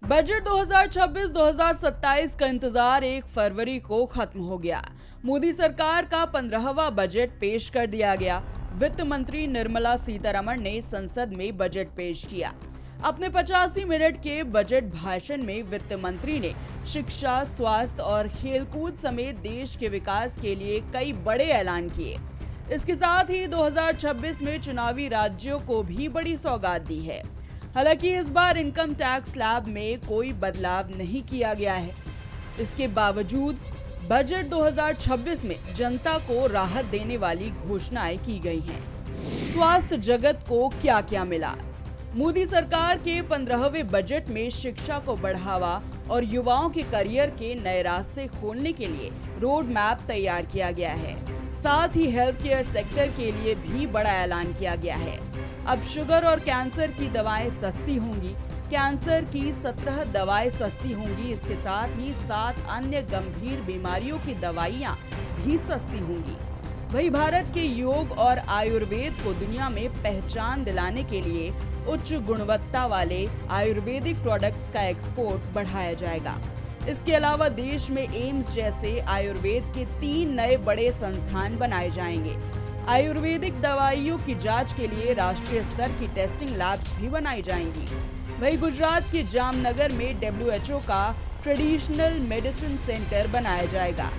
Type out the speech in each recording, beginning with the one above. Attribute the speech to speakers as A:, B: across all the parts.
A: Budget 2026-2027 का इंतजार 1 फरवरी को खत्म हो गया। मोदी सरकार का 15वां बजट पेश कर दिया गया। वित्त मंत्री निर्मला सीतारमण ने संसद में बजट पेश किया। अपने 85 मिनट के बजट भाषण में वित्त मंत्री ने शिक्षा, स्वास्थ्य और खेलकूद समेत देश के विकास के लिए कई बड़े ऐलान किए। इसके साथ ही 2026 में चुनावी राज्यों को भी बड़ी सौगात दी है। हालांकि इस बार इनकम टैक्स स्लैब में कोई बदलाव नहीं किया गया है। इसके बावजूद बजट 2026 में जनता को राहत देने वाली घोषणाएं की गई हैं। स्वास्थ्य जगत को क्या क्या मिला? मोदी सरकार के 15वें बजट में शिक्षा को बढ़ावा और युवाओं के करियर के नए रास्ते खोलने के लिए रोड मैप तैयार किया गया है। साथ ही हेल्थ केयर सेक्टर के लिए भी बड़ा ऐलान किया गया है। अब शुगर और कैंसर की दवाएं सस्ती होंगी। कैंसर की 17 दवाएं सस्ती होंगी। इसके साथ ही 7 अन्य गंभीर बीमारियों की दवाइयां भी सस्ती होंगी। वहीं भारत के योग और आयुर्वेद को दुनिया में पहचान दिलाने के लिए उच्च गुणवत्ता वाले आयुर्वेदिक प्रोडक्ट्स का एक्सपोर्ट बढ़ाया जाएगा। इसके अलावा देश में एम्स जैसे आयुर्वेद के 3 नए बड़े संस्थान बनाए जाएंगे। आयुर्वेदिक दवाइयों की जांच के लिए राष्ट्रीय स्तर की टेस्टिंग लैब्स भी बनाई जाएंगी। वहीं गुजरात के जामनगर में WHO का ट्रेडिशनल मेडिसिन सेंटर बनाया जाएगा।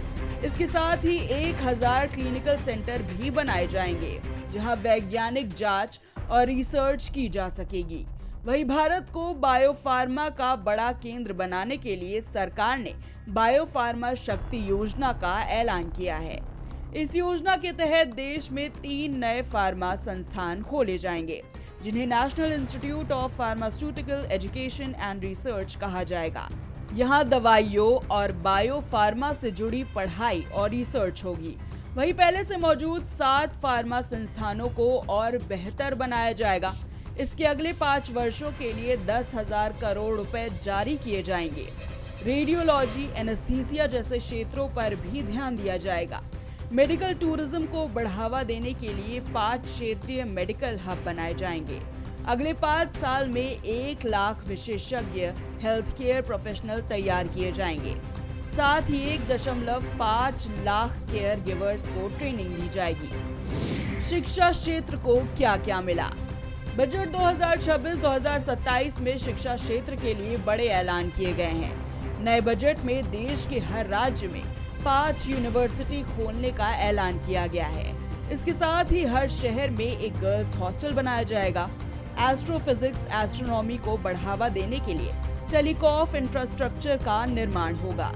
A: इसके साथ ही 1000 क्लिनिकल सेंटर भी बनाए जाएंगे, जहां वैज्ञानिक जांच और रिसर्च की जा सकेगी। वहीं भारत को बायोफार्मा का बड़ा केंद्र बनाने के लिए सरकार ने बायोफार्मा शक्ति योजना का ऐलान किया है। इस योजना के तहत देश में 3 नए फार्मा संस्थान खोले जाएंगे, जिन्हें national institute of pharmaceutical education and research कहा जाएगा। यहाँ दवाइयों और बायोफार्मा से जुड़ी पढ़ाई और रिसर्च होगी। वहीं पहले से मौजूद 7 फार्मा संस्थानों को और बेहतर बनाया जाएगा। इसके अगले 5 वर्षों के लिए 10,000 करोड़ रुपए जारी किए जाएंगे। रेडियोलॉजी, एनेस्थीसिया जैसे क्षेत्रों पर भी ध्यान दिया जाएगा। मेडिकल टूरिज्म को बढ़ावा देने के लिए 5 क्षेत्रीय मेडिकल हब बनाए जाएंगे। अगले 5 साल में 1 लाख विशेषज्ञ हेल्थ केयर प्रोफेशनल तैयार किए जाएंगे। साथ ही 1.5 लाख केयर गिवर्स को ट्रेनिंग दी जाएगी। शिक्षा क्षेत्र को क्या क्या मिला? बजट 2026-2027 में शिक्षा क्षेत्र के लिए बड़े ऐलान किए गए हैं। नए बजट में देश के हर राज्य में 5 यूनिवर्सिटी खोलने का ऐलान किया गया है। इसके साथ ही हर शहर में एक गर्ल्स हॉस्टल बनाया जाएगा। एस्ट्रोफिजिक्स, एस्ट्रोनॉमी को बढ़ावा देने के लिए टेलीकॉम इंफ्रास्ट्रक्चर का निर्माण होगा।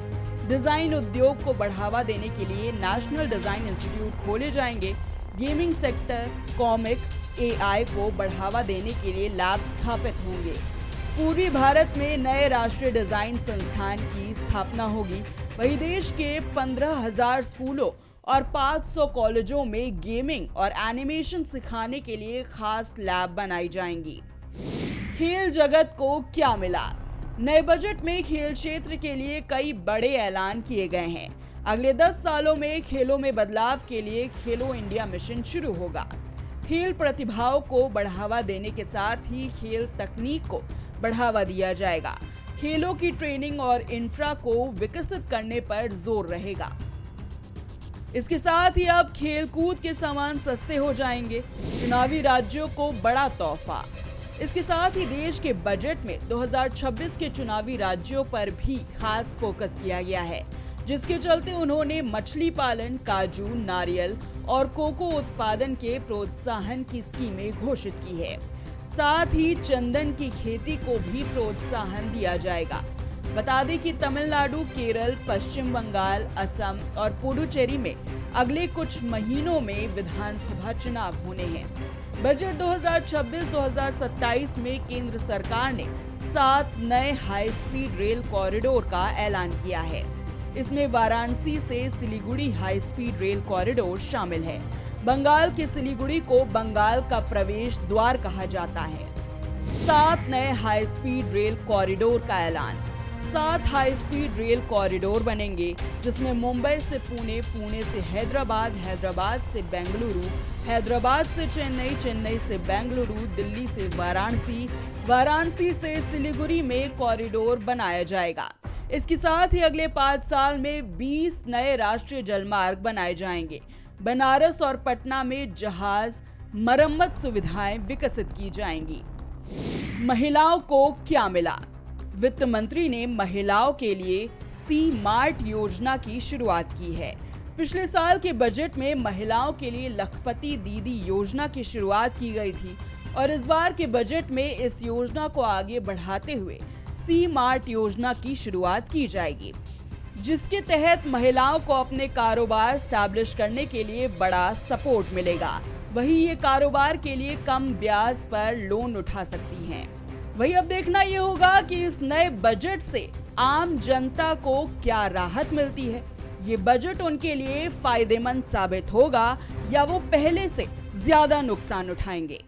A: डिजाइन उद्योग को बढ़ावा देने के लिए नेशनल डिजाइन इंस्टीट्यूट खोले जाएंगे। गेमिंग सेक्टर, कॉमिक, AI को बढ़ावा देने के लिए लैब स्थापित होंगे। पूर्वी भारत में नए राष्ट्रीय डिजाइन संस्थान की स्थापना होगी। वहीं देश के 15,000 स्कूलों और 500 कॉलेजों में गेमिंग और एनिमेशन सिखाने के लिए खास लैब बनाई जाएंगी। खेल जगत को क्या मिला? नए बजट में खेल क्षेत्र के लिए कई बड़े ऐलान किए गए हैं। अगले 10 सालों में खेलों में बदलाव के लिए खेलो इंडिया मिशन शुरू होगा। खेल प्रतिभाओं को बढ़ावा देने के साथ ही खेल तकनीक को बढ़ावा दिया जाएगा। खेलों की ट्रेनिंग और इंफ्रा को विकसित करने पर जोर रहेगा। इसके साथ ही अब खेलकूद के सामान सस्ते हो जाएंगे। चुनावी राज्यों को बड़ा तोहफा। इसके साथ ही देश के बजट में 2026 के चुनावी राज्यों पर भी खास फोकस किया गया है, जिसके चलते उन्होंने मछली पालन, काजू, नारियल और कोको उत्पादन के प्रोत्साहन की स्कीमें घोषित की है। साथ ही चंदन की खेती को भी प्रोत्साहन दिया जाएगा। बता दें कि तमिलनाडु, केरल, पश्चिम बंगाल, असम और पुडुचेरी में अगले कुछ महीनों में विधानसभा चुनाव होने हैं। बजट 2026-2027 में केंद्र सरकार ने 7 नए हाई स्पीड रेल कॉरिडोर का ऐलान किया है। इसमें वाराणसी से Siliguri high speed rail corridor शामिल है। बंगाल के सिलीगुड़ी को बंगाल का प्रवेश द्वार कहा जाता है। 7 नए हाई स्पीड रेल कॉरिडोर का ऐलान। 7 हाई स्पीड रेल कॉरिडोर बनेंगे, जिसमें मुंबई से पुणे, पुणे से हैदराबाद, हैदराबाद से बेंगलुरु, हैदराबाद से चेन्नई, चेन्नई से बेंगलुरु, दिल्ली से वाराणसी, वाराणसी से सिलीगुड़ी में कॉरिडोर बनाया जाएगा। इसके साथ ही अगले 5 साल में 20 नए राष्ट्रीय जलमार्ग बनाए जाएंगे। बनारस और पटना में जहाज मरम्मत सुविधाएं विकसित की जाएंगी। महिलाओं को क्या मिला? वित्त मंत्री ने महिलाओं के लिए सी-मार्ट योजना की शुरुआत की है। पिछले साल के बजट में महिलाओं के लिए लखपति दीदी योजना की शुरुआत की गई थी और इस बार के बजट में इस योजना को आगे बढ़ाते हुए सी-मार्ट योजना की शुरुआत की जाएगी, जिसके तहत महिलाओं को अपने कारोबार स्टैब्लिश करने के लिए बड़ा सपोर्ट मिलेगा। वहीं ये कारोबार के लिए कम ब्याज पर लोन उठा सकती हैं। वहीं अब देखना ये होगा कि इस नए बजट से आम जनता को क्या राहत मिलती है। ये बजट उनके लिए फायदेमंद साबित होगा या वो पहले से ज्यादा नुकसान उठाएंगे।